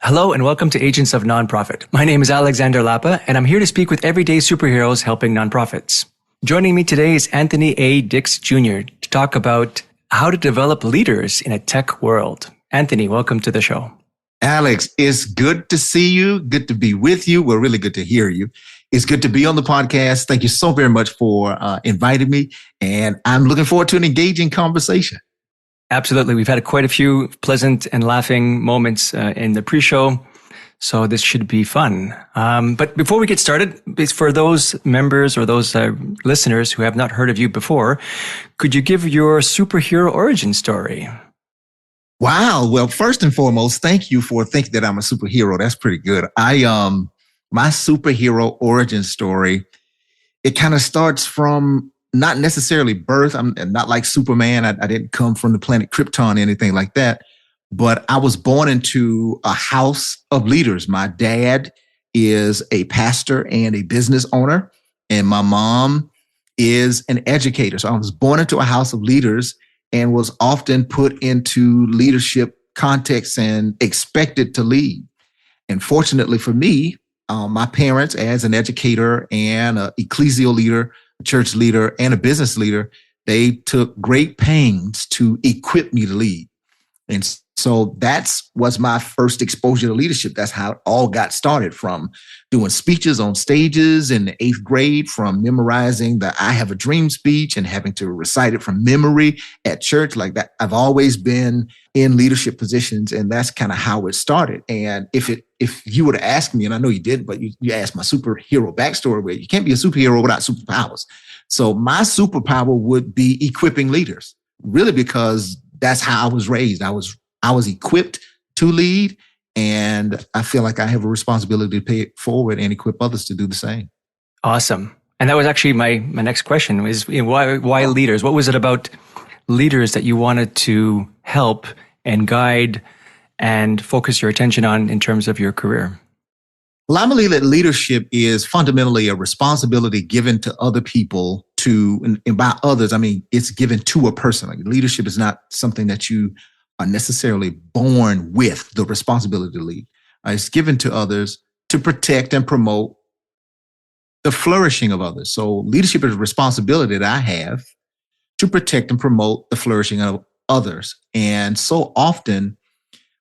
Hello and welcome to Agents of Nonprofit. My name is Alexander Lapa, and I'm here to speak with everyday superheroes helping nonprofits. Joining me today is Anthony A. Dix Jr. to talk about how to develop leaders in a tech world. Anthony, welcome to the show. Alex, it's good to see you. Good to be with you. Well, really good to hear you. It's good to be on the podcast. Thank you so very much for inviting me. And I'm looking forward to an engaging conversation. Absolutely. We've had quite a few pleasant and laughing moments in the pre-show, so this should be fun. But before we get started, for those members or those listeners who have not heard of you before, could you give your superhero origin story? Wow. Well, first and foremost, thank you for thinking that I'm a superhero. That's pretty good. My superhero origin story, it kind of starts from not necessarily birth. I'm not like Superman. I didn't come from the planet Krypton or anything like that. But I was born into a house of leaders. My dad is a pastor and a business owner, and my mom is an educator. So I was born into a house of leaders and was often put into leadership contexts and expected to lead. And fortunately for me, my parents, as an educator and an ecclesial leader, church leader, and a business leader, they took great pains to equip me to lead. And so was my first exposure to leadership. That's how it all got started, from doing speeches on stages in the 8th grade, from memorizing the I Have a Dream speech and having to recite it from memory at church like that. I've always been in leadership positions, and that's kind of how it started. And if you were to ask me, and I know you didn't, but you asked my superhero backstory, where you can't be a superhero without superpowers. So my superpower would be equipping leaders, really, because that's how I was raised. I was equipped to lead, and I feel like I have a responsibility to pay it forward and equip others to do the same. Awesome. And that was actually my next question is, why leaders? What was it about leaders that you wanted to help and guide and focus your attention on in terms of your career? Well, I believe that leadership is fundamentally a responsibility given to other people and by others, I mean, it's given to a person. Like, leadership is not something that you are necessarily born with the responsibility to lead. It's given to others to protect and promote the flourishing of others. So leadership is a responsibility that I have to protect and promote the flourishing of others. And so often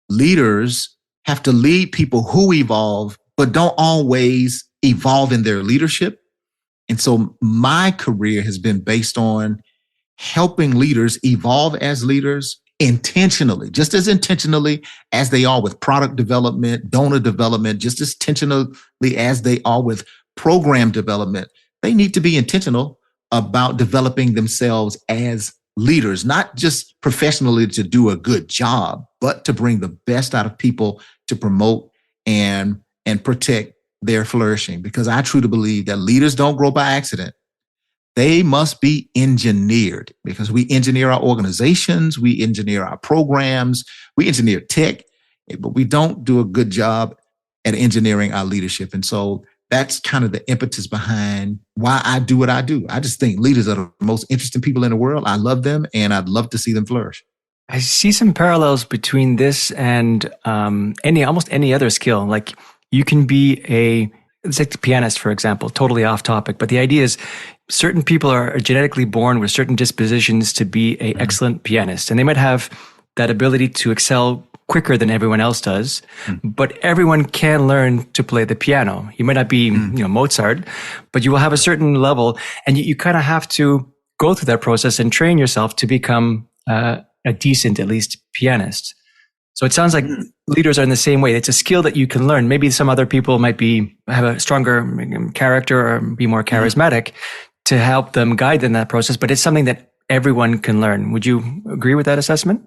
leaders have to lead people who evolve, but don't always evolve in their leadership. And so my career has been based on helping leaders evolve as leaders intentionally, just as intentionally as they are with product development, donor development, just as intentionally as they are with program development. They need to be intentional about developing themselves as leaders, not just professionally to do a good job, but to bring the best out of people, to promote and protect their flourishing. Because I truly believe that leaders don't grow by accident. They must be engineered, because we engineer our organizations, we engineer our programs, we engineer tech, but we don't do a good job at engineering our leadership. And so that's kind of the impetus behind why I do what I do. I just think leaders are the most interesting people in the world. I love them, and I'd love to see them flourish. I see some parallels between this and almost any other skill. Like, you can be let's take the pianist, for example, totally off topic, but the idea is certain people are genetically born with certain dispositions to be an excellent pianist, and they might have that ability to excel quicker than everyone else does, but everyone can learn to play the piano. You might not be Mozart, but you will have a certain level, and you kind of have to go through that process and train yourself to become a decent, at least, pianist. So it sounds like leaders are in the same way. It's a skill that you can learn. Maybe some other people might have a stronger character or be more charismatic to help them guide in that process, but it's something that everyone can learn. Would you agree with that assessment?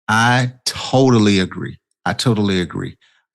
I totally agree.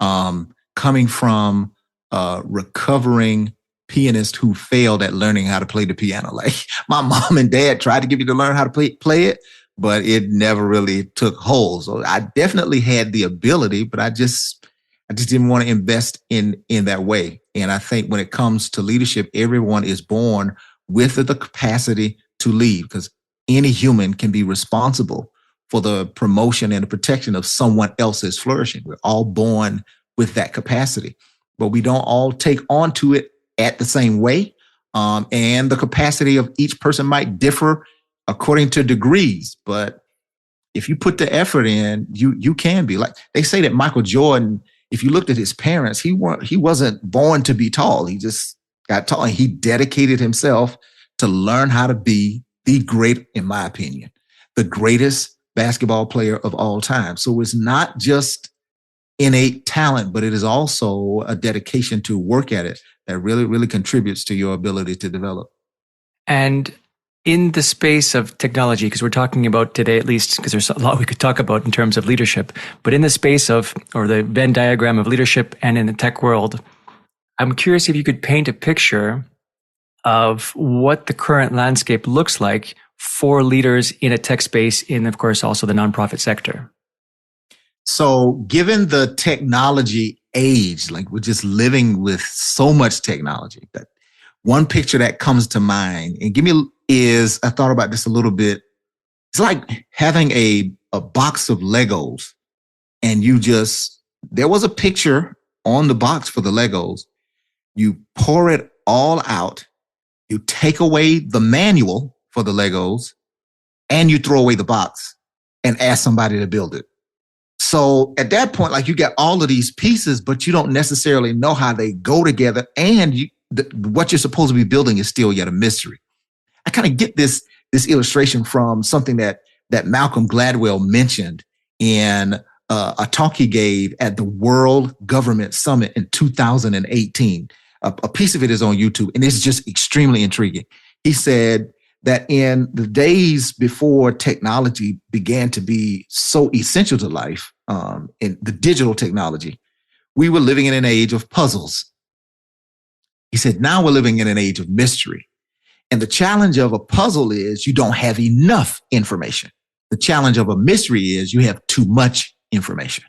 Coming from a recovering pianist who failed at learning how to play the piano, like, my mom and dad tried to get me to learn how to play it, but it never really took hold. So I definitely had the ability, but I just didn't want to invest in that way. And I think when it comes to leadership, everyone is born with the capacity to lead, because any human can be responsible for the promotion and the protection of someone else's flourishing. We're all born with that capacity. But we don't all take on to it at the same way. And the capacity of each person might differ according to degrees. But if you put the effort in, you can be. Like they say that Michael Jordan, if you looked at his parents, he wasn't born to be tall. He just got tall, and he dedicated himself to learn how to be the great, in my opinion, the greatest basketball player of all time. So it's not just innate talent, but it is also a dedication to work at it that really, really contributes to your ability to develop. And in the space of technology, because we're talking about today, at least, because there's a lot we could talk about in terms of leadership, but in the space of, or the Venn diagram of leadership and in the tech world, I'm curious if you could paint a picture of what the current landscape looks like for leaders in a tech space, in, of course, also the nonprofit sector. So given the technology age, like we're just living with so much technology, that one picture that comes to mind, and I thought about this a little bit. It's like having a box of Legos, and there was a picture on the box for the Legos. You pour it all out, you take away the manual for the Legos, and you throw away the box and ask somebody to build it. So at that point, like you got all of these pieces, but you don't necessarily know how they go together. And what you're supposed to be building is still yet a mystery. I kind of get this illustration from something that Malcolm Gladwell mentioned in a talk he gave at the World Government Summit in 2018. A piece of it is on YouTube, and it's just extremely intriguing. He said that in the days before technology began to be so essential to life, in the digital technology, we were living in an age of puzzles. He said, now we're living in an age of mystery. And the challenge of a puzzle is you don't have enough information. The challenge of a mystery is you have too much information.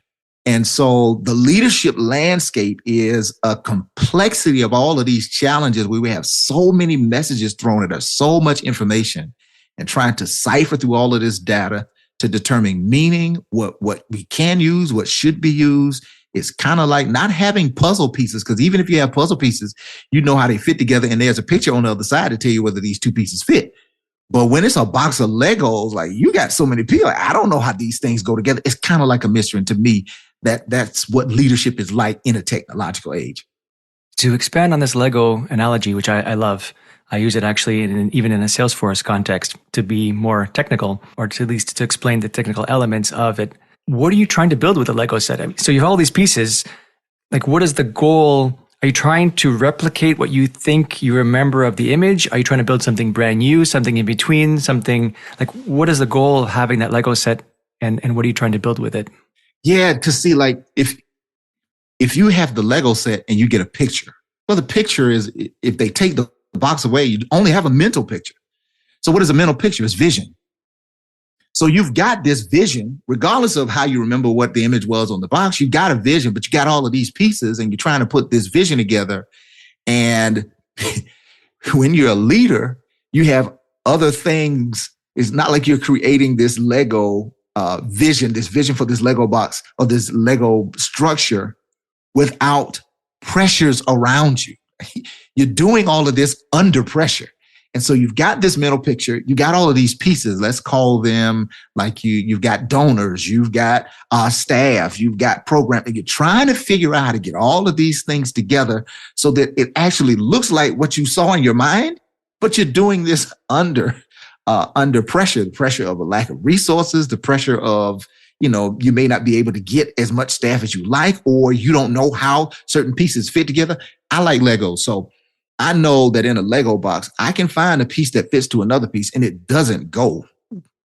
And so the leadership landscape is a complexity of all of these challenges where we have so many messages thrown at us, so much information, and trying to cipher through all of this data to determine meaning, what we can use, what should be used. It's kind of like not having puzzle pieces, because even if you have puzzle pieces, you know how they fit together, and there's a picture on the other side to tell you whether these two pieces fit. But when it's a box of Legos, like you got so many people, I don't know how these things go together. It's kind of like a mystery. And to me, that's what leadership is like in a technological age. To expand on this Lego analogy, which I love, I use it actually even in a Salesforce context to be more technical, or to at least to explain the technical elements of it. What are you trying to build with a Lego set? I mean, so you have all these pieces. Like, what is the goal? Are you trying to replicate what you think you remember of the image? Are you trying to build something brand new, something in between, something like, what is the goal of having that Lego set, and what are you trying to build with it? Yeah, to see, like, if you have the Lego set and you get a picture, well, the picture is, if they take the box away, you only have a mental picture. So what is a mental picture? It's vision. So you've got this vision, regardless of how you remember what the image was on the box, you got a vision, but you got all of these pieces and you're trying to put this vision together. And when you're a leader, you have other things. It's not like you're creating this Lego vision, this vision for this Lego box or this Lego structure without pressures around you. You're doing all of this under pressure. And so you've got this mental picture, you got all of these pieces, let's call them, like you've got donors, you've got staff, you've got program, and you're trying to figure out how to get all of these things together so that it actually looks like what you saw in your mind, but you're doing this under pressure, the pressure of a lack of resources, the pressure of, you may not be able to get as much staff as you like, or you don't know how certain pieces fit together. I like Legos. So I know that in a Lego box, I can find a piece that fits to another piece and it doesn't go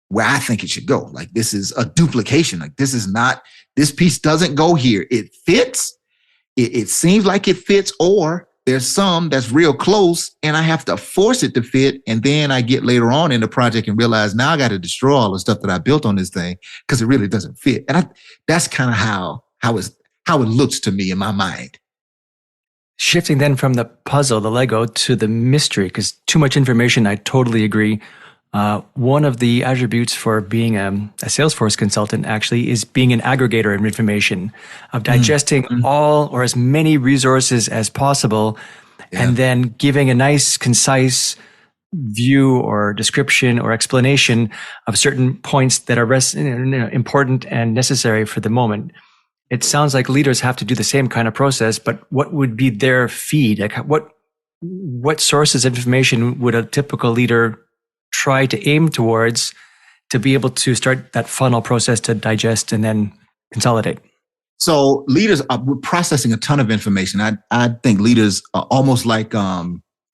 where I think it should go. Like, this is a duplication. Like, this piece doesn't go here. It fits. It seems like it fits, or there's some that's real close and I have to force it to fit. And then I get later on in the project and realize now I got to destroy all the stuff that I built on this thing because it really doesn't fit. And that's kind of how it looks to me in my mind. Shifting then from the puzzle, the Lego, to the mystery, because too much information, I totally agree. one of the attributes for being a Salesforce consultant actually is being an aggregator of information, of digesting all or as many resources as possible, and then giving a nice, concise view or description or explanation of certain points that are important and necessary for the moment. It sounds like leaders have to do the same kind of process, but what would be their feed? Like what sources of information would a typical leader try to aim towards to be able to start that funnel process to digest and then consolidate? So leaders are processing a ton of information. I think leaders are almost like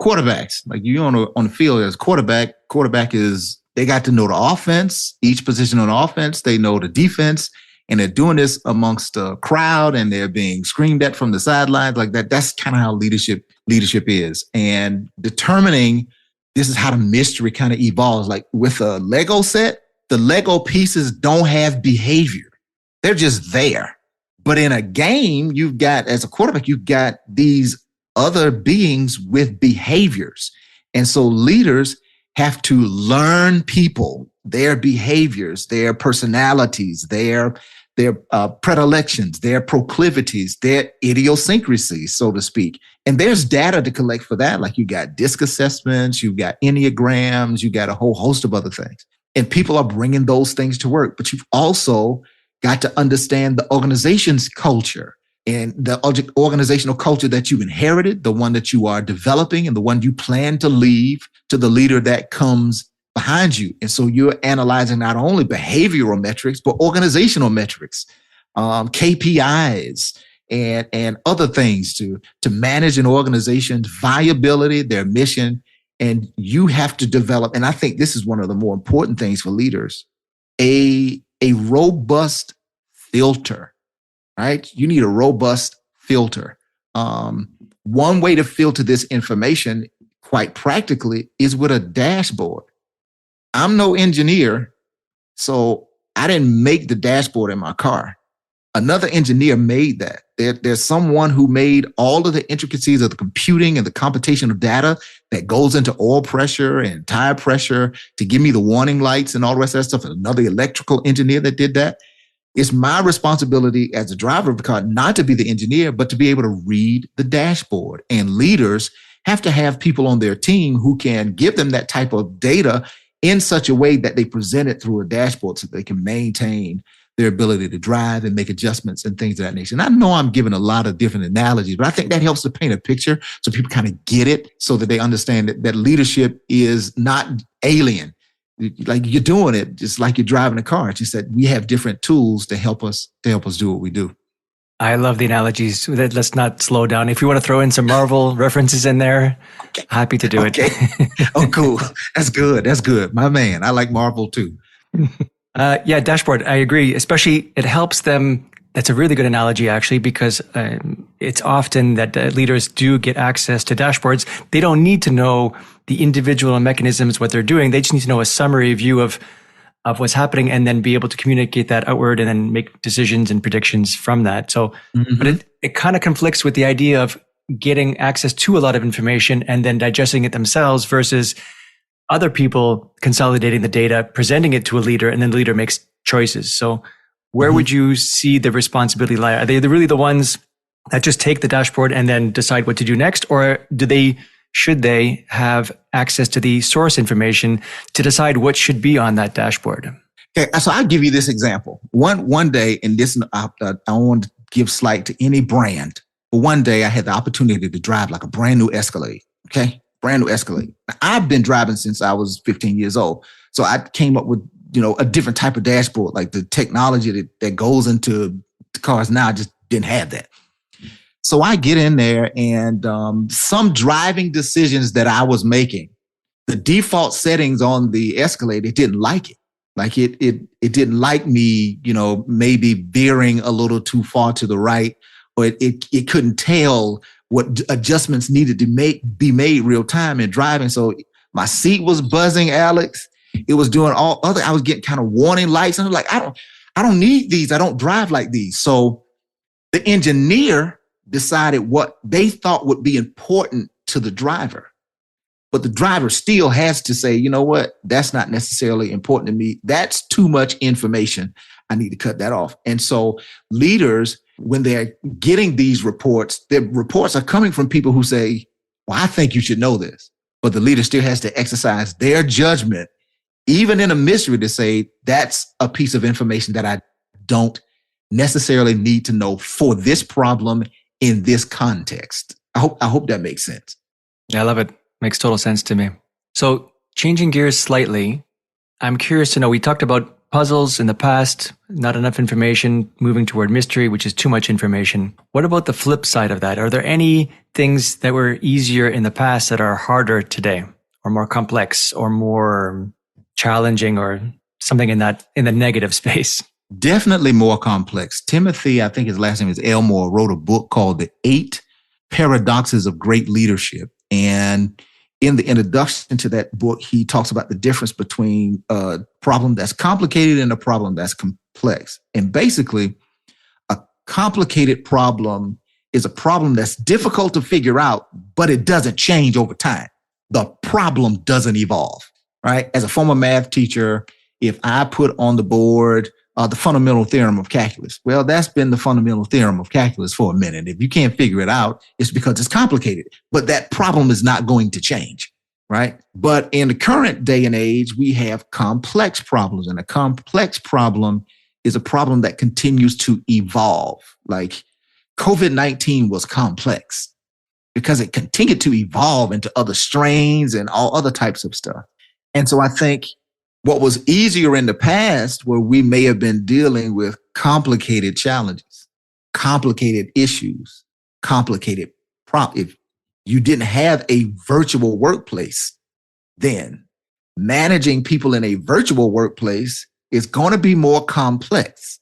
quarterbacks. Like you on the field as quarterback is, they got to know the offense, each position on offense. They know the defense, and they're doing this amongst the crowd, and they're being screamed at from the sidelines like that. That's kind of how leadership is. And determining this is how the mystery kind of evolves. Like with a Lego set, the Lego pieces don't have behavior. They're just there. But in a game, you've got, as a quarterback, you've got these other beings with behaviors. And so leaders have to learn people, their behaviors, their personalities, their predilections, their proclivities, their idiosyncrasies, so to speak. And there's data to collect for that. Like you got DISC assessments, you've got Enneagrams, you got a whole host of other things. And people are bringing those things to work. But you've also got to understand the organization's culture and the organizational culture that you inherited, the one that you are developing, and the one you plan to leave to the leader that comes behind you. And so you're analyzing not only behavioral metrics, but organizational metrics, KPIs, and other things to manage an organization's viability, their mission. And you have to develop, and I think this is one of the more important things for leaders, a robust filter, right? You need a robust filter. One way to filter this information, quite practically, is with a dashboard. I'm no engineer, so I didn't make the dashboard in my car. Another engineer made that. There's someone who made all of the intricacies of the computing and the computation of data that goes into oil pressure and tire pressure to give me the warning lights and all the rest of that stuff. Another electrical engineer that did that. It's my responsibility as a driver of the car not to be the engineer, but to be able to read the dashboard. And leaders have to have people on their team who can give them that type of data in such a way that they present it through a dashboard so they can maintain their ability to drive and make adjustments and things of that nature. And I know I'm giving a lot of different analogies, but I think that helps to paint a picture so people kind of get it, so that they understand that leadership is not alien. Like you're doing it just like you're driving a car. It's just that we have different tools to help us do what we do. I love the analogies. Let's not slow down. If you want to throw in some Marvel references in there, happy to do it. Oh, cool. That's good. That's good. My man. I like Marvel too. Yeah, dashboard. I agree. Especially it helps them. That's a really good analogy, actually, because it's often that leaders do get access to dashboards. They don't need to know the individual mechanisms, what they're doing. They just need to know a summary view of what's happening and then be able to communicate that outward and then make decisions and predictions from that. So, but it kind of conflicts with the idea of getting access to a lot of information and then digesting it themselves versus other people consolidating the data, presenting it to a leader, and then the leader makes choices. So where would you see the responsibility lie? Are they really the ones that just take the dashboard and then decide what to do next? Or should they have access to the source information to decide what should be on that dashboard? Okay, so I'll give you this example. One day, and this I don't want to give slight to any brand, but one day I had the opportunity to drive like a brand new Escalade. Okay, brand new Escalade. Now, I've been driving since I was 15 years old, so I came up with a different type of dashboard. Like the technology that goes into the cars now just didn't have that. So I get in there, and some driving decisions that I was making, the default settings on the Escalade, it didn't like it. Like it didn't like me, maybe veering a little too far to the right, or it couldn't tell what adjustments needed to be made real time in driving. So my seat was buzzing, Alex. It was doing I was getting kind of warning lights. And I'm like, I don't need these. I don't drive like these. So the engineer decided what they thought would be important to the driver. but the driver still has to say, you know what, that's not necessarily important to me. That's too much information. I need to cut that off. And so leaders, when they're getting these reports, the reports are coming from people who say, well, I think you should know this. But the leader still has to exercise their judgment, even in a mystery, to say that's a piece of information that I don't necessarily need to know for this problem in this context. I hope that makes sense. Yeah, I love it. Makes total sense to me. So changing gears slightly, I'm curious to know, we talked about puzzles in the past, not enough information, moving toward mystery, which is too much information. What about the flip side of that? Are there any things that were easier in the past that are harder today, or more complex, or more challenging, or something in the negative space? Definitely more complex. Timothy, I think his last name is Elmore, wrote a book called The 8 Paradoxes of Great Leadership. And in the introduction to that book, he talks about the difference between a problem that's complicated and a problem that's complex. And basically, a complicated problem is a problem that's difficult to figure out, but it doesn't change over time. The problem doesn't evolve, right? As a former math teacher, if I put on the board the fundamental theorem of calculus, well, that's been the fundamental theorem of calculus for a minute. If you can't figure it out, it's because it's complicated. But that problem is not going to change, right? But in the current day and age, we have complex problems. And a complex problem is a problem that continues to evolve. Like COVID-19 was complex because it continued to evolve into other strains and all other types of stuff. And so I think what was easier in the past, where we may have been dealing with complicated challenges, complicated issues, complicated problems. If you didn't have a virtual workplace, then managing people in a virtual workplace is going to be more complex,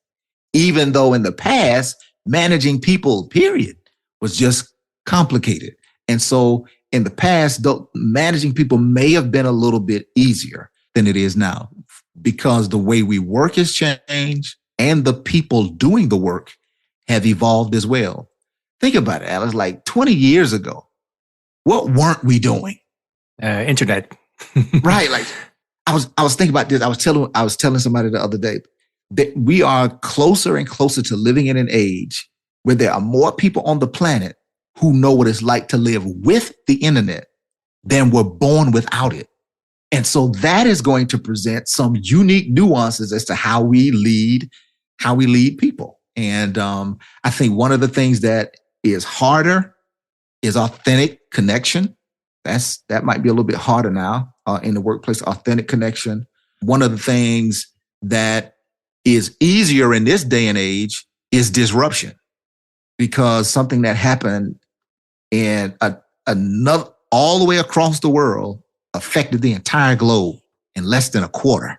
even though in the past, managing people, period, was just complicated. And so in the past, though, managing people may have been a little bit easier than it is now, because the way we work has changed and the people doing the work have evolved as well. Think about it, Alex, like 20 years ago, what weren't we doing? Internet. Right. Like I was thinking about this. I was telling somebody the other day that we are closer and closer to living in an age where there are more people on the planet who know what it's like to live with the internet than were born without it. And so that is going to present some unique nuances as to how we lead people. And I think one of the things that is harder is authentic connection. That might be a little bit harder now in the workplace, authentic connection. One of the things that is easier in this day and age is disruption, because something that happened in another all the way across the world affected the entire globe in less than a quarter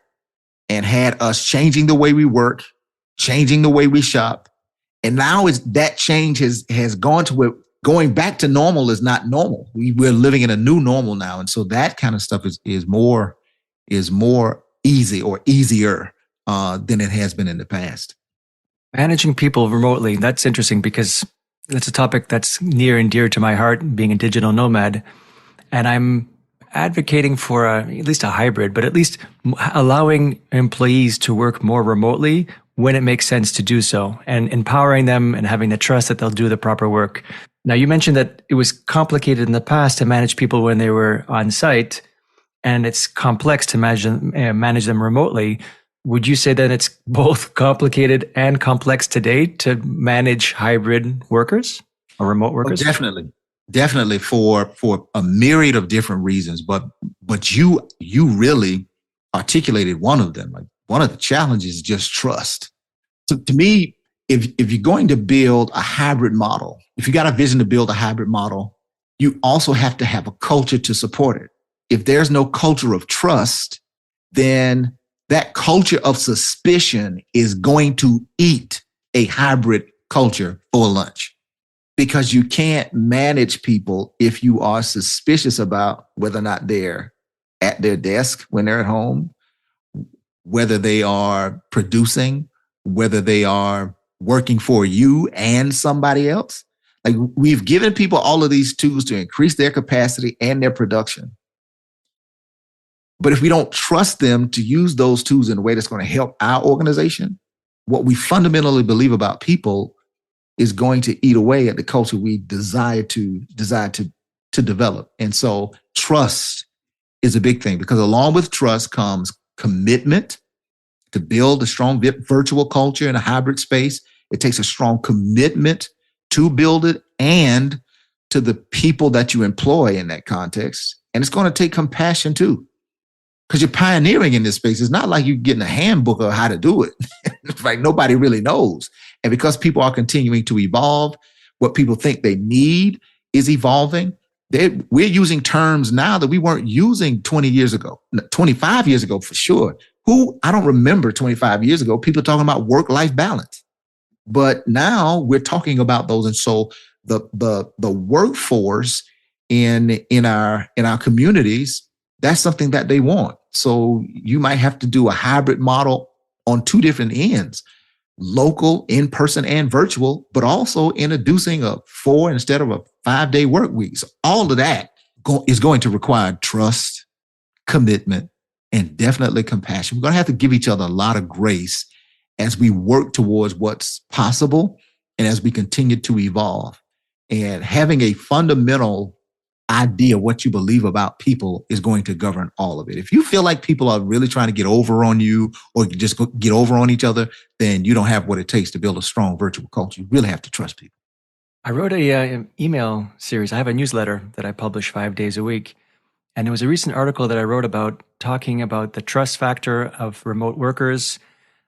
and had us changing the way we work, changing the way we shop. And now that change has gone to where going back to normal is not normal. We're living in a new normal now. And so that kind of stuff is more easy or easier than it has been in the past. Managing people remotely, that's interesting, because that's a topic that's near and dear to my heart, being a digital nomad. And I'm advocating for at least a hybrid, but at least allowing employees to work more remotely when it makes sense to do so, and empowering them and having the trust that they'll do the proper work. Now, you mentioned that it was complicated in the past to manage people when they were on site, and it's complex to manage them remotely. Would you say that it's both complicated and complex today to manage hybrid workers or remote workers? Oh, definitely for a myriad of different reasons. But you really articulated one of them. Like, one of the challenges is just trust. So to me, if you're going to build a hybrid model, if you got a vision to build a hybrid model, you also have to have a culture to support it. If there's no culture of trust, then that culture of suspicion is going to eat a hybrid culture for lunch, because you can't manage people if you are suspicious about whether or not they're at their desk when they're at home, whether they are producing, whether they are working for you and somebody else. Like, we've given people all of these tools to increase their capacity and their production. But if we don't trust them to use those tools in a way that's going to help our organization, what we fundamentally believe about people is going to eat away at the culture we desire to develop. And so trust is a big thing, because along with trust comes commitment to build a strong virtual culture in a hybrid space. It takes a strong commitment to build it and to the people that you employ in that context. And it's going to take compassion too, because you're pioneering in this space. It's not like you're getting a handbook of how to do it. Right? Nobody really knows. And because people are continuing to evolve, what people think they need is evolving. We're using terms now that we weren't using 20 years ago, 25 years ago for sure. I don't remember 25 years ago, people talking about work-life balance. But now we're talking about those. And so the workforce in our communities, that's something that they want. So you might have to do a hybrid model on two different ends, local, in-person, and virtual, but also introducing a 4 instead of a 5-day work week. So all of that is going to require trust, commitment, and definitely compassion. We're going to have to give each other a lot of grace as we work towards what's possible and as we continue to evolve. And having a fundamental idea what you believe about people is going to govern all of it. If you feel like people are really trying to get over on you or just get over on each other, then you don't have what it takes to build a strong virtual culture. You really have to trust people. I wrote an email series. I have a newsletter that I publish 5 days a week. And there was a recent article that I wrote about talking about the trust factor of remote workers,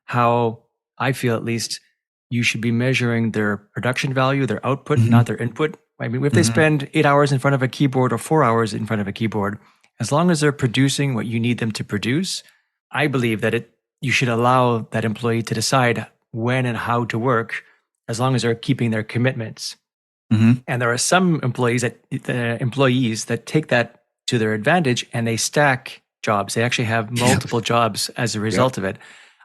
how I feel at least you should be measuring their production value, their output, not their input. I mean, if they spend 8 hours in front of a keyboard or 4 hours in front of a keyboard, as long as they're producing what you need them to produce, I believe that you should allow that employee to decide when and how to work, as long as they're keeping their commitments. And there are some employees that take that to their advantage and they stack jobs. They actually have multiple jobs as a result of it.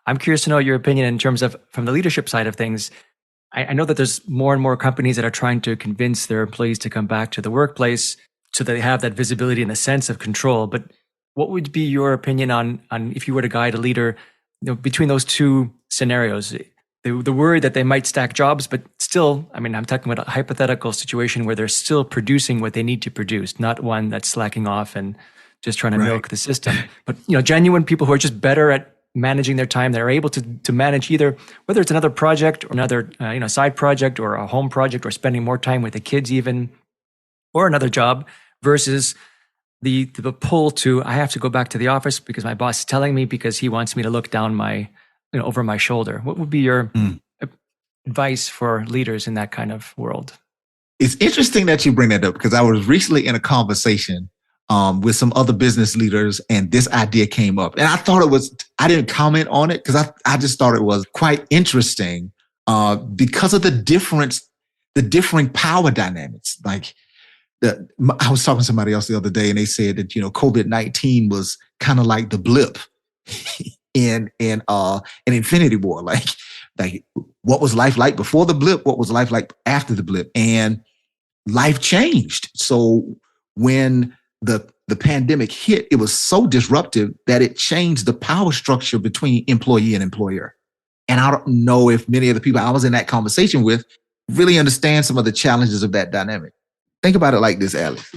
I'm curious to know your opinion in terms of, from the leadership side of things. I know that there's more and more companies that are trying to convince their employees to come back to the workplace so that they have that visibility and a sense of control. But what would be your opinion on if you were to guide a leader, between those two scenarios? The worry that they might stack jobs, but still, I mean, I'm talking about a hypothetical situation where they're still producing what they need to produce, not one that's slacking off and just trying to milk the system. But genuine people who are just better at managing their time. They're able to manage either, whether it's another project or another side project or a home project or spending more time with the kids even, or another job, versus the pull to, I have to go back to the office because my boss is telling me, because he wants me to look down over my shoulder. What would be your advice for leaders in that kind of world? It's interesting that you bring that up, because I was recently in a conversation with some other business leaders, and this idea came up. And I didn't comment on it because I just thought it was quite interesting because of the differing power dynamics. Like I was talking to somebody else the other day, and they said that, COVID-19 was kind of like the blip in Infinity War. Like what was life like before the blip? What was life like after the blip? And life changed. So when the pandemic hit, it was so disruptive that it changed the power structure between employee and employer. And I don't know if many of the people I was in that conversation with really understand some of the challenges of that dynamic. Think about it like this, Alex.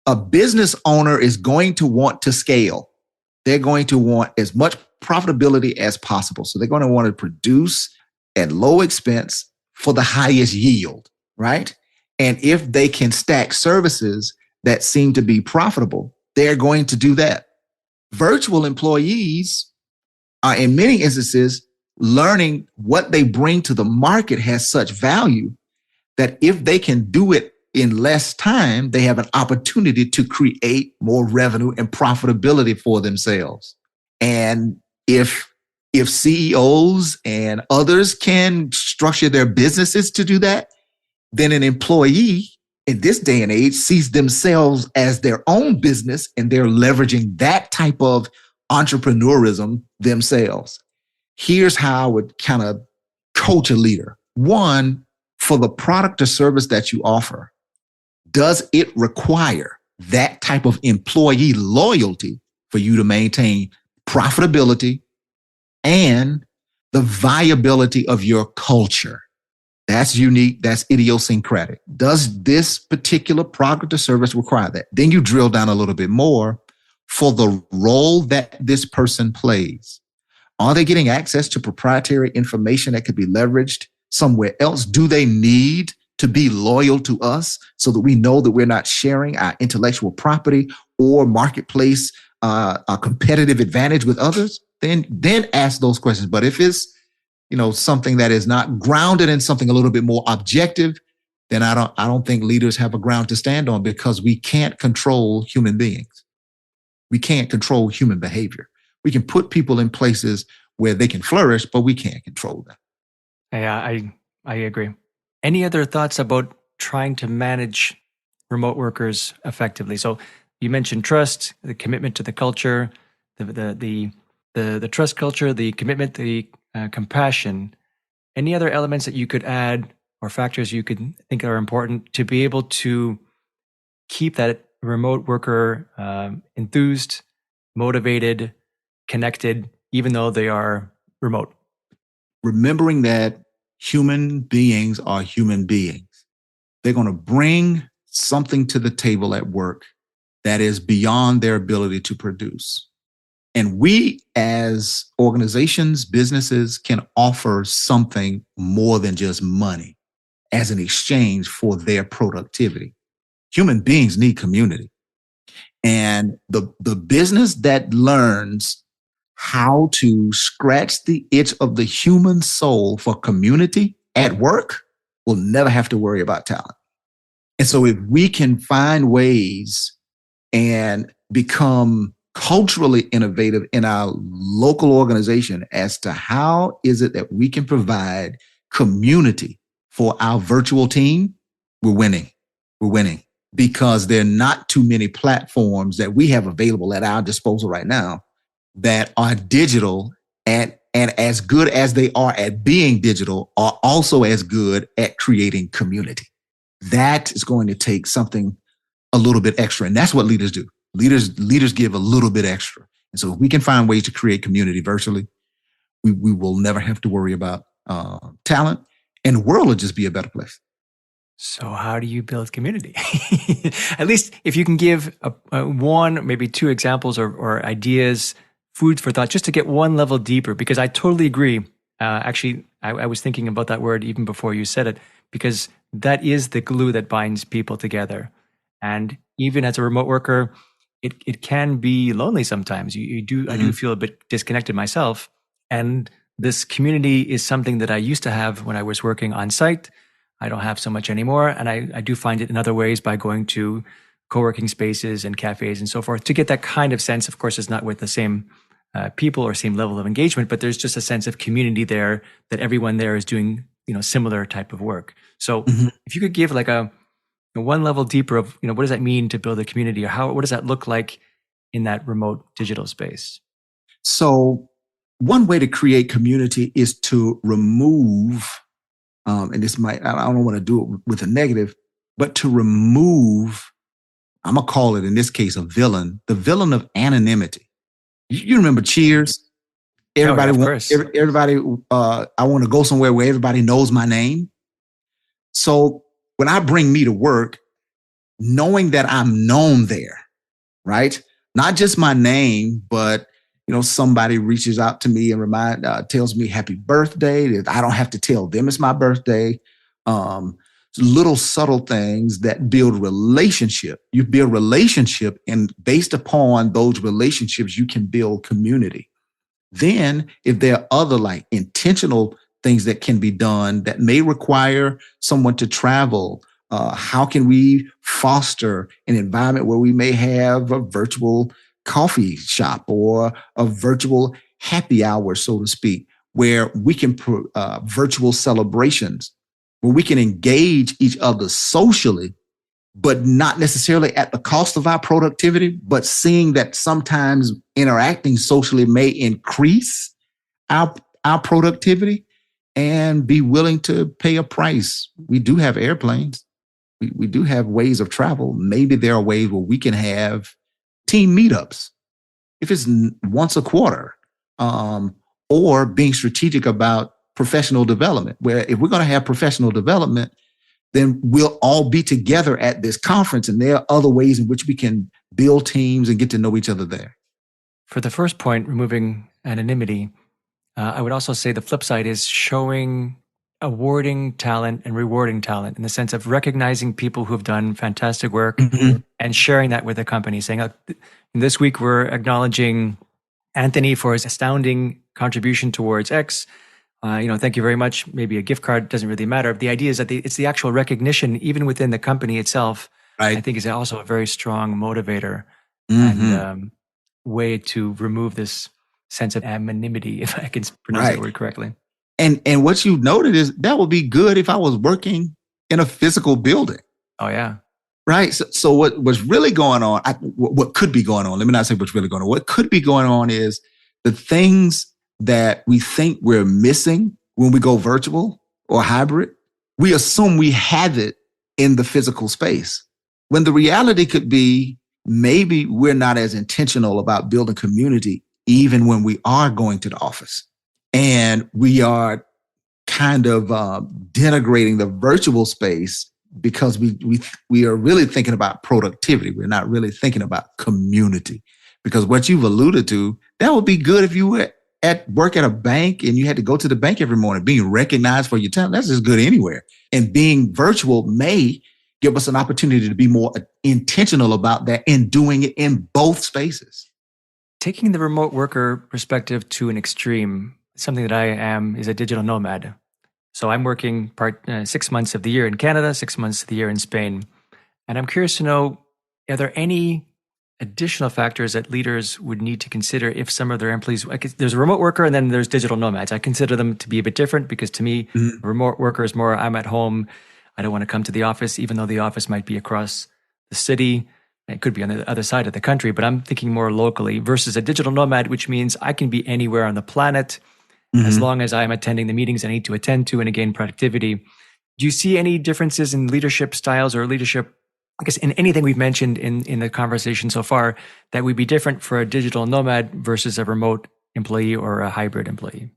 A business owner is going to want to scale. They're going to want as much profitability as possible. So they're going to want to produce at low expense for the highest yield, right? And if they can stack services that seem to be profitable, they're going to do that. Virtual employees are, in many instances, learning what they bring to the market has such value that if they can do it in less time, they have an opportunity to create more revenue and profitability for themselves. And if CEOs and others can structure their businesses to do that, then an employee in this day and age sees themselves as their own business, and they're leveraging that type of entrepreneurism themselves. Here's how I would kind of coach a leader. One, for the product or service that you offer, does it require that type of employee loyalty for you to maintain profitability and the viability of your culture. That's unique. That's idiosyncratic. Does this particular product or service require that? Then you drill down a little bit more for the role that this person plays. Are they getting access to proprietary information that could be leveraged somewhere else? Do they need to be loyal to us so that we know that we're not sharing our intellectual property or marketplace a competitive advantage with others? Then ask those questions. But if it's something that is not grounded in something a little bit more objective, then I don't think leaders have a ground to stand on, because we can't control human beings. We can't control human behavior. We can put people in places where they can flourish, but we can't control them. Yeah, I agree. Any other thoughts about trying to manage remote workers effectively? So you mentioned trust, the commitment to the culture, the trust culture, the commitment, the compassion. Any other elements that you could add or factors you could think are important to be able to keep that remote worker enthused, motivated, connected, even though they are remote? Remembering that human beings are human beings. They're going to bring something to the table at work that is beyond their ability to produce. And we as organizations, businesses, can offer something more than just money as an exchange for their productivity. Human beings need community. And the business that learns how to scratch the itch of the human soul for community at work will never have to worry about talent. And so if we can find ways and become culturally innovative in our local organization as to how is it that we can provide community for our virtual team, we're winning. We're winning, because there are not too many platforms that we have available at our disposal right now that are digital, and as good as they are at being digital, are also as good at creating community. That is going to take something a little bit extra. And that's what leaders do. Leaders give a little bit extra. And so if we can find ways to create community virtually, we will never have to worry about talent, and the world will just be a better place. So how do you build community? At least if you can give one, maybe two examples or ideas, food for thought, just to get one level deeper, because I totally agree. Actually, I was thinking about that word even before you said it, because that is the glue that binds people together. And even as a remote worker, it can be lonely sometimes. I do feel a bit disconnected myself. And this community is something that I used to have when I was working on site. I don't have so much anymore. And I do find it in other ways by going to co-working spaces and cafes and so forth to get that kind of sense. Of course, it's not with the same people or same level of engagement, but there's just a sense of community there, that everyone there is doing, similar type of work. So if you could give like a one level deeper of, what does that mean to build a community, or what does that look like in that remote digital space? So one way to create community is to remove, and I don't want to do it with a negative, but to remove, I'm going to call it in this case a villain, the villain of anonymity. You remember Cheers? Everybody, I want to go somewhere where everybody knows my name. So when I bring me to work, knowing that I'm known there, right? Not just my name, but somebody reaches out to me and tells me happy birthday. That I don't have to tell them it's my birthday. Little subtle things that build relationship. You build relationship, and based upon those relationships, you can build community. Then if there are other like intentional things that can be done that may require someone to travel, how can we foster an environment where we may have a virtual coffee shop or a virtual happy hour, so to speak, where we can virtual celebrations, where we can engage each other socially, but not necessarily at the cost of our productivity, but seeing that sometimes interacting socially may increase our productivity, and be willing to pay a price. We do have airplanes. We do have ways of travel. Maybe there are ways where we can have team meetups if it's once a quarter, or being strategic about professional development, where if we're going to have professional development, then we'll all be together at this conference. And there are other ways in which we can build teams and get to know each other there. For the first point, removing anonymity, I would also say the flip side is awarding talent and rewarding talent in the sense of recognizing people who have done fantastic work and sharing that with the company, saying, this week we're acknowledging Anthony for his astounding contribution towards X. Thank you very much. Maybe a gift card doesn't really matter. The idea is that it's the actual recognition, even within the company itself, right. I think is also a very strong motivator and way to remove this sense of anonymity, if I can pronounce that word correctly. And what you noted is that would be good if I was working in a physical building. Oh, yeah. Right. So what was really going on, what could be going on, let me not say what's really going on. What could be going on is the things that we think we're missing when we go virtual or hybrid, we assume we have it in the physical space. When the reality could be maybe we're not as intentional about building community even when we are going to the office. And we are kind of denigrating the virtual space because we are really thinking about productivity. We're not really thinking about community. Because what you've alluded to, that would be good if you were at work at a bank and you had to go to the bank every morning, being recognized for your talent. That's just good anywhere. And being virtual may give us an opportunity to be more intentional about that and doing it in both spaces. Taking the remote worker perspective to an extreme, something that I am is a digital nomad. So I'm working 6 months of the year in Canada, 6 months of the year in Spain. And I'm curious to know, are there any additional factors that leaders would need to consider if some of their employees, there's a remote worker and then there's digital nomads. I consider them to be a bit different because to me, a remote worker is more, I'm at home. I don't want to come to the office, even though the office might be across the city. It could be on the other side of the country, but I'm thinking more locally versus a digital nomad, which means I can be anywhere on the planet as long as I'm attending the meetings I need to attend to and gain productivity. Do you see any differences in leadership styles or leadership, I guess, in anything we've mentioned in the conversation so far that would be different for a digital nomad versus a remote employee or a hybrid employee?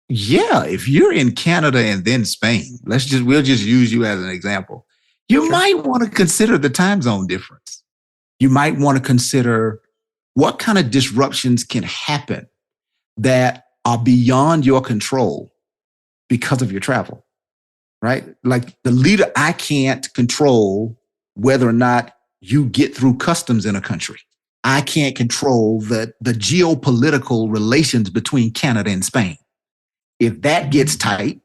Yeah, if you're in Canada and then Spain, we'll just use you as an example. You might want to consider the time zone difference. You might want to consider what kind of disruptions can happen that are beyond your control because of your travel, right? Like the leader, I can't control whether or not you get through customs in a country. I can't control the geopolitical relations between Canada and Spain. If that gets tight,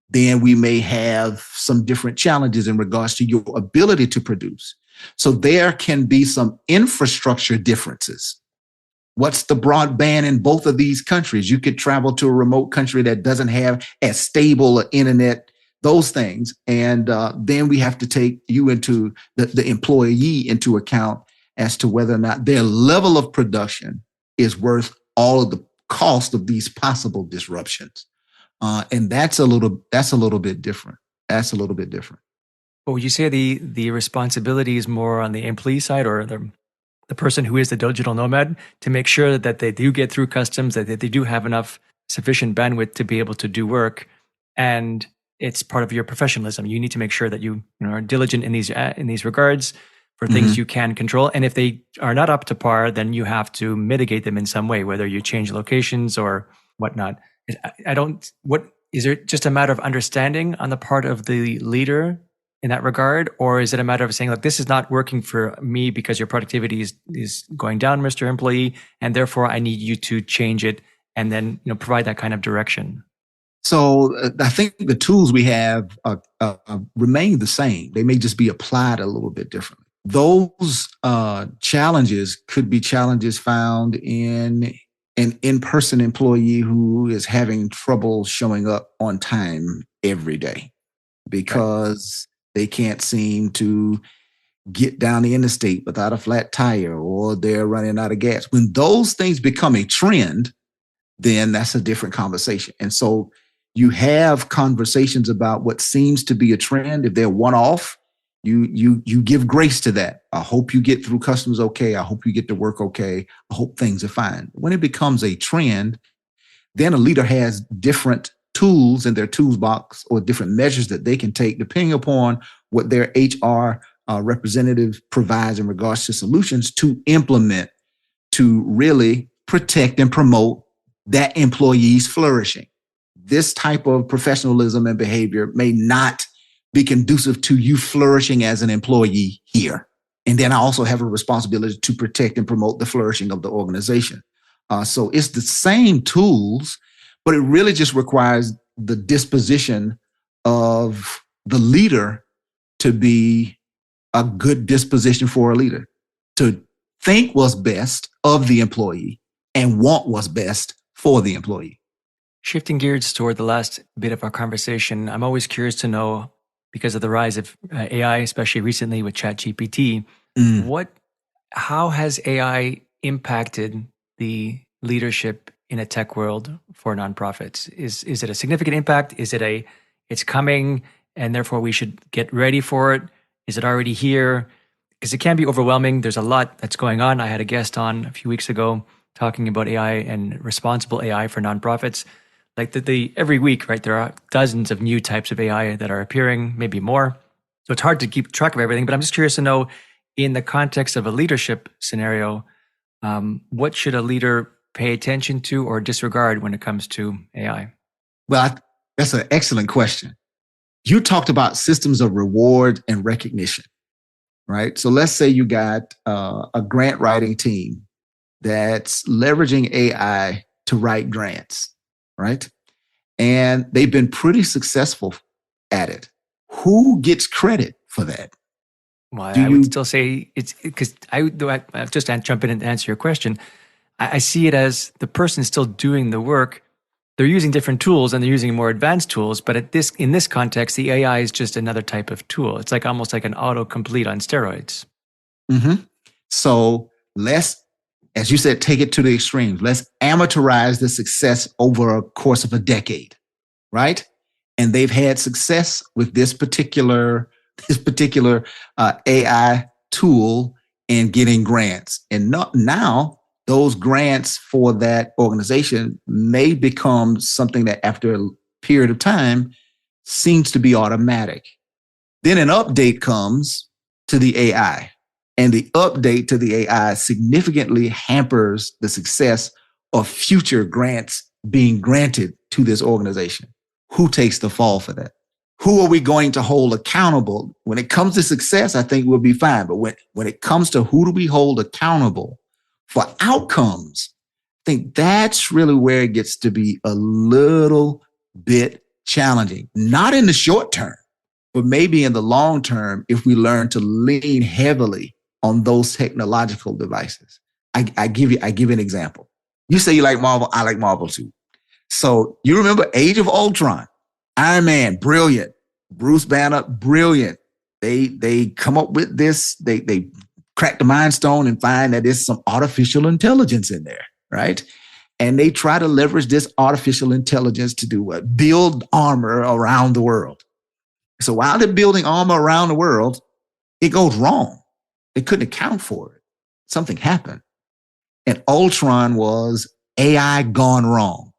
then we may have some different challenges in regards to your ability to produce. So there can be some infrastructure differences. What's the broadband in both of these countries? You could travel to a remote country that doesn't have as stable an internet, those things. And then we have to take you into the employee into account as to whether or not their level of production is worth all of the cost of these possible disruptions. And that's a little bit different. That's a little bit different. But would you say the responsibility is more on the employee side or the person who is the digital nomad to make sure that they do get through customs, that they do have enough sufficient bandwidth to be able to do work, and it's part of your professionalism. You need to make sure that you are diligent in these regards for things you can control. And if they are not up to par, then you have to mitigate them in some way, whether you change locations or whatnot. Is it just a matter of understanding on the part of the leader in that regard? Or is it a matter of saying, look, this is not working for me because your productivity is going down, Mr. Employee, and therefore I need you to change it and then provide that kind of direction? So I think the tools we have remain the same. They may just be applied a little bit differently. Those challenges could be challenges found in an in-person employee who is having trouble showing up on time every day because they can't seem to get down the interstate without a flat tire or they're running out of gas. When those things become a trend, then that's a different conversation. And so you have conversations about what seems to be a trend. If they're one-off, You give grace to that. I hope you get through customs okay. I hope you get to work okay. I hope things are fine. When it becomes a trend, then a leader has different tools in their toolbox or different measures that they can take depending upon what their HR representative provides in regards to solutions to implement to really protect and promote that employee's flourishing. This type of professionalism and behavior may not be conducive to you flourishing as an employee here. And then I also have a responsibility to protect and promote the flourishing of the organization. So it's the same tools, but it really just requires the disposition of the leader to be a good disposition for a leader, to think what's best of the employee and want what's best for the employee. Shifting gears toward the last bit of our conversation, I'm always curious to know, because of the rise of AI, especially recently with ChatGPT, how has AI impacted the leadership in a tech world for nonprofits? Is it a significant impact? Is it it's coming and therefore we should get ready for it? Is it already here? Because it can be overwhelming. There's a lot that's going on. I had a guest on a few weeks ago talking about AI and responsible AI for nonprofits. Like every week, right, there are dozens of new types of AI that are appearing, maybe more. So it's hard to keep track of everything, but I'm just curious to know, in the context of a leadership scenario, what should a leader pay attention to or disregard when it comes to AI? Well, that's an excellent question. You talked about systems of reward and recognition, right? So let's say you got a grant writing team that's leveraging AI to write grants, right? And they've been pretty successful at it. Who gets credit for that? Well, I would still say it's because I just jump in and answer your question. I see it as the person is still doing the work. They're using different tools and they're using more advanced tools, but in this context, the AI is just another type of tool. It's like almost like an autocomplete on steroids. Mm-hmm. So let's, as you said, take it to the extremes. Let's amateurize the success over a course of a decade, right? And they've had success with this particular AI tool in getting grants. And now those grants for that organization may become something that after a period of time seems to be automatic. Then an update comes to the AI, and the update to the AI significantly hampers the success of future grants being granted to this organization. Who takes the fall for that? Who are we going to hold accountable? When it comes to success, I think we'll be fine. But when it comes to who do we hold accountable for outcomes, I think that's really where it gets to be a little bit challenging. Not in the short term, but maybe in the long term, if we learn to lean heavily on those technological devices. I give you an example. You say you like Marvel, I like Marvel too. So you remember Age of Ultron, Iron Man, brilliant. Bruce Banner, brilliant. They come up with this, they crack the Mind Stone and find that there's some artificial intelligence in there, right? And they try to leverage this artificial intelligence to do what? Build armor around the world. So while they're building armor around the world, it goes wrong. They couldn't account for it. Something happened. And Ultron was AI gone wrong.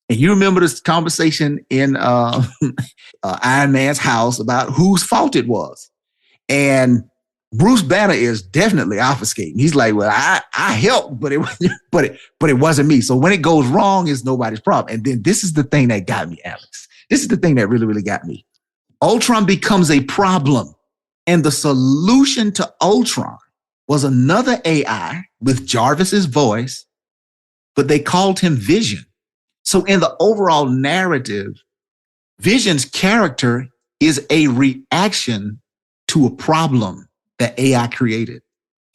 And you remember this conversation in Iron Man's house about whose fault it was. And Bruce Banner is definitely obfuscating. He's like, well, I helped, but it wasn't me. So when it goes wrong, it's nobody's problem. And then this is the thing that got me, Alex. This is the thing that really, really got me. Ultron becomes a problem. And the solution to Ultron was another AI with Jarvis's voice, but they called him Vision. So in the overall narrative, Vision's character is a reaction to a problem that AI created.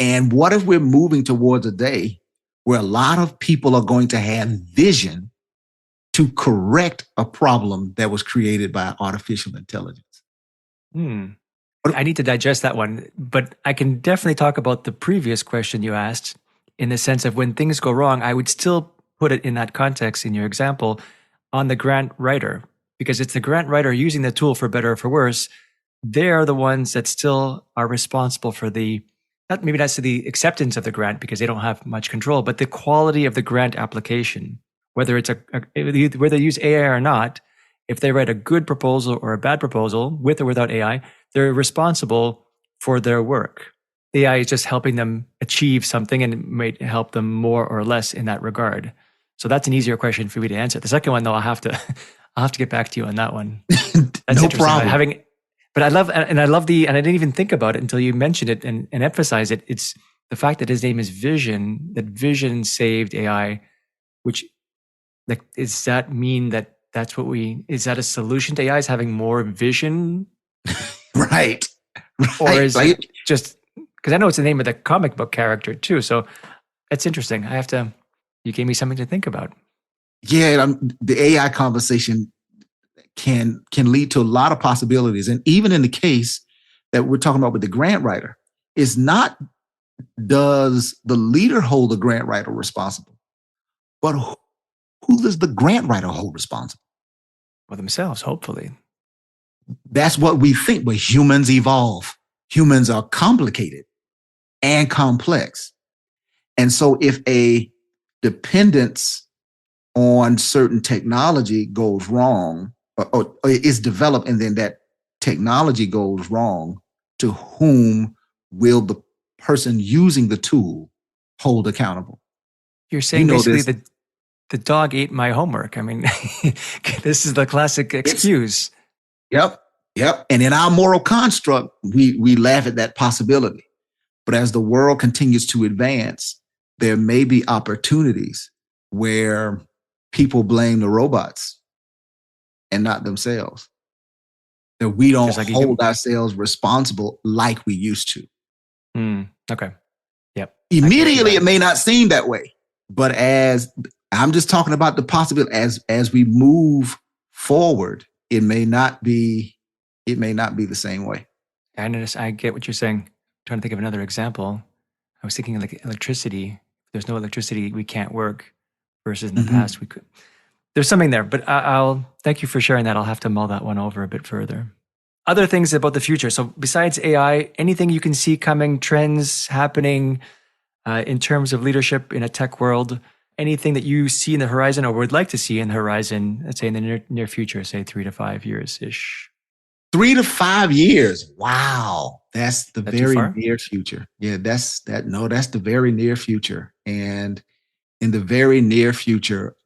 And what if we're moving towards a day where a lot of people are going to have vision to correct a problem that was created by artificial intelligence? I need to digest that one, but I can definitely talk about the previous question you asked in the sense of when things go wrong, I would still put it in that context in your example on the grant writer, because it's the grant writer using the tool for better or for worse, they are the ones that still are responsible for maybe not the acceptance of the grant because they don't have much control, but the quality of the grant application, whether whether they use AI or not. If they write a good proposal or a bad proposal with or without AI, they're responsible for their work. The AI is just helping them achieve something and it might help them more or less in that regard. So that's an easier question for me to answer. The second one, though, I'll have to get back to you on that one. That's No interesting. problem. But I love and I didn't even think about it until you mentioned it and emphasized it. It's the fact that his name is Vision, that Vision saved AI, which does that mean that is that a solution to AI is having more vision? Right. Or Right. is it just because I know it's the name of the comic book character too. So it's interesting. You gave me something to think about. Yeah, the AI conversation can lead to a lot of possibilities. And even in the case that we're talking about with the grant writer, is not does the leader hold the grant writer responsible, but who does the grant writer hold responsible? Well, themselves, hopefully. That's what we think, but humans evolve. Humans are complicated and complex. And so if a dependence on certain technology goes wrong or is developed and then that technology goes wrong, to whom will the person using the tool hold accountable? You're saying basically the dog ate my homework. I mean, this is the classic excuse. Yep. And in our moral construct, we laugh at that possibility. But as the world continues to advance, there may be opportunities where people blame the robots and not themselves. That we don't hold ourselves responsible like we used to. Okay. Yep. Immediately, it may not seem that way, but as I'm just talking about the possibility, as we move forward, it may not be the same way. I get what you're saying. I'm trying to think of another example. I was thinking like electricity. If there's no electricity, we can't work. Versus in the past, we could. There's something there, but I'll thank you for sharing that. I'll have to mull that one over a bit further. Other things about the future. So besides AI, anything you can see coming, trends happening in terms of leadership in a tech world, anything that you see in the horizon or would like to see in the horizon, let's say in the near future, say 3 to 5 years-ish? 3 to 5 years. Wow. That's the very far? near future. Yeah, that's the very near future. And in the very near future,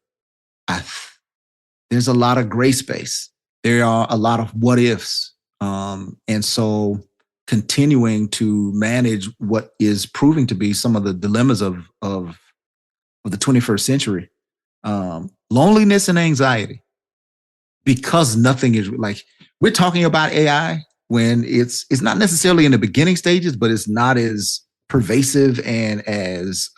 there's a lot of gray space. There are a lot of what ifs. And so continuing to manage what is proving to be some of the dilemmas of the 21st century, loneliness and anxiety, because nothing is like, we're talking about AI when it's not necessarily in the beginning stages, but it's not as pervasive and as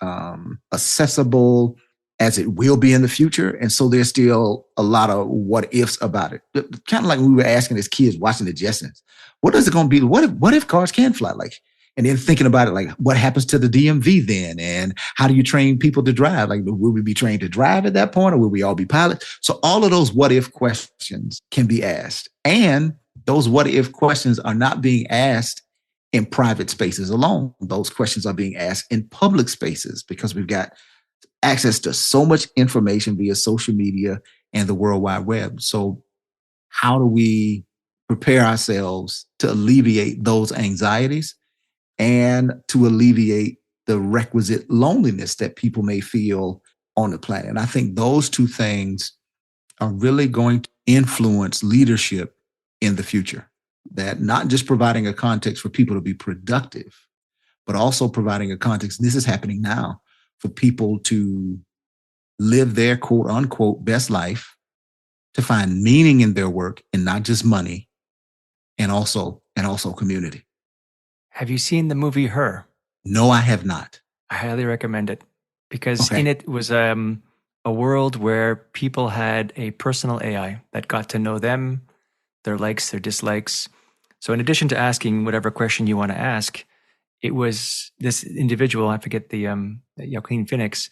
accessible as it will be in the future. And so there's still a lot of what ifs about it. Kind of like we were asking as kids watching the Jetsons, what is it going to be? What if cars can fly? Like, and then thinking about it, like what happens to the DMV then? And how do you train people to drive? Like, will we be trained to drive at that point or will we all be pilots? So all of those what if questions can be asked. And those what if questions are not being asked in private spaces alone. Those questions are being asked in public spaces because we've got access to so much information via social media and the World Wide Web. So how do we prepare ourselves to alleviate those anxieties and to alleviate the requisite loneliness that people may feel on the planet? And I think those two things are really going to influence leadership in the future. That not just providing a context for people to be productive, but also providing a context, this is happening now, for people to live their quote unquote best life, to find meaning in their work and not just money, and also community. Have you seen the movie Her? No, I have not. I highly recommend it because in it was a world where people had a personal AI that got to know them, their likes, their dislikes. So in addition to asking whatever question you want to ask, it was this individual, I forget the Joaquin Phoenix,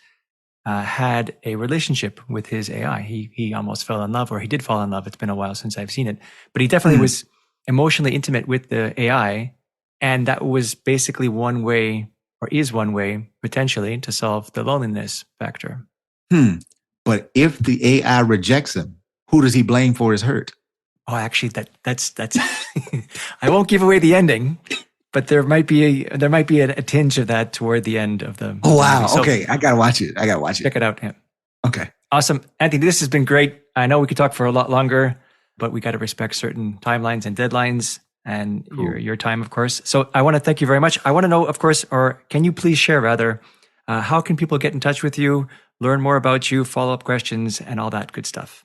had a relationship with his AI. He almost fell in love, or he did fall in love. It's been a while since I've seen it, but he definitely was emotionally intimate with the AI. And that was basically one way, or is one way potentially, to solve the loneliness factor. But if the AI rejects him, who does he blame for his hurt? Oh, actually, that's I won't give away the ending, but there might be a tinge of that toward the end of the Oh, wow. movie. So Okay. I got to watch it. I got to watch it. check it out. Yeah. Okay. Awesome. Anthony, this has been great. I know we could talk for a lot longer, but we got to respect certain timelines and deadlines and Cool. your time, of course. So I want to thank you very much. I want to know, of course, or can you please share rather, how can people get in touch with you, learn more about you, follow-up questions, and all that good stuff?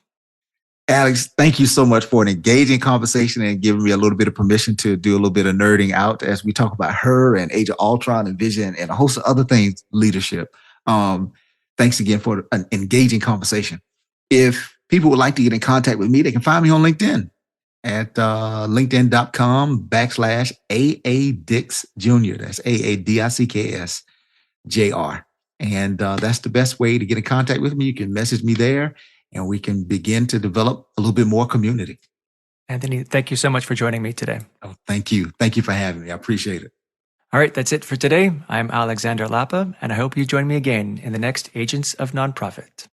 Alex, thank you so much for an engaging conversation and giving me a little bit of permission to do a little bit of nerding out as we talk about her and Age of Ultron and Vision and a host of other things, leadership. Thanks again for an engaging conversation. If people would like to get in contact with me, they can find me on LinkedIn at linkedin.com/AADix Jr. That's AADICKS JR. And that's the best way to get in contact with me. You can message me there and we can begin to develop a little bit more community. Anthony, thank you so much for joining me today. Oh, thank you. Thank you for having me. I appreciate it. All right, that's it for today. I'm Alexander Lapa, and I hope you join me again in the next Agents of Nonprofit.